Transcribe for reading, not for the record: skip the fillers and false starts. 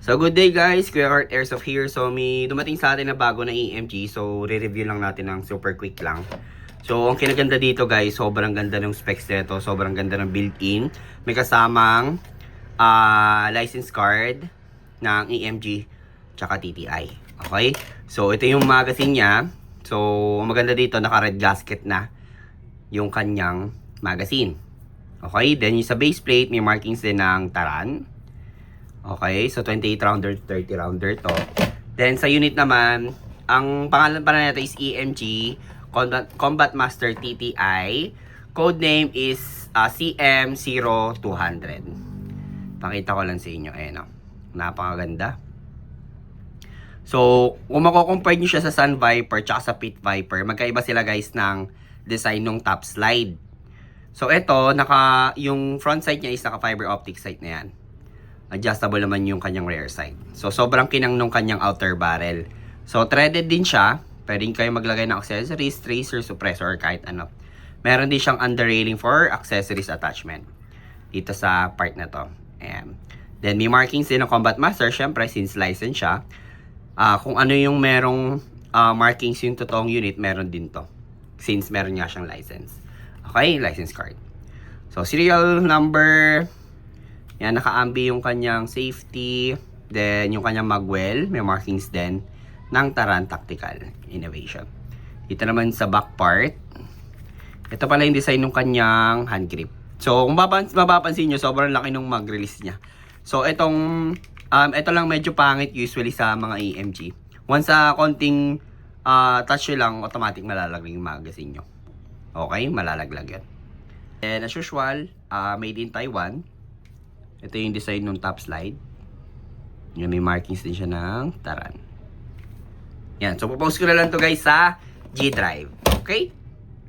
So good day guys, Kuya Art Airsoft here. So may dumating sa atin na bago na EMG. So re-review lang natin ng super quick lang. So ang kinaganda dito guys, sobrang ganda ng specs nito. Sobrang ganda ng built-in. May kasamang license card ng EMG tsaka TTI. Okay? So ito yung magazine niya. So maganda dito, naka-red gasket na yung kanyang magazine. Okay? Then yung sa base plate, may markings din ng Taran. Okay, so 28 rounder, 30 rounder to. Then sa unit naman, ang pangalan pa na nito is EMG Combat Master TTI. Code name is CM0200. Pakita ko lang sa inyo, ayan o. Napakaganda. So, kung mako-compare nyo siya sa Sun Viper tsaka sa Pit Viper, magkaiba sila guys ng design ng top slide. So, ito, yung front side niya is naka fiber optic sight na yan. Adjustable naman yung kanyang rear side. So, sobrang kinang nung kanyang outer barrel. So, threaded din siya. Pwedeng kayo maglagay ng accessories, tracer, suppressor, or kahit ano. Meron din siyang under railing for accessories attachment. Dito sa part na to. Ayan. Then, may markings din ng Combat Master. Syempre, since license siya. Kung ano yung merong markings yung totoong unit, meron din to. Since meron nga siyang license. Okay, license card. So, serial number... Yan, naka-ambi yung kanyang safety. Then, yung kanyang magwell. May markings din ng Taran Tactical Innovation. Dito naman sa back part. Ito pala yung design ng kanyang hand grip. So, kung mapapansin nyo, sobrang laki nung mag-release niya. So, ito lang medyo pangit usually sa mga EMG. Once sa konting touch lang, automatic malalaglag yung magazine nyo. Okay? Malalaglag yan. And as usual, made in Taiwan. Ito yung design ng top slide. Yan, may markings din siya ng Taran. Yan. So, popost ko na lang to guys sa G Drive. Okay?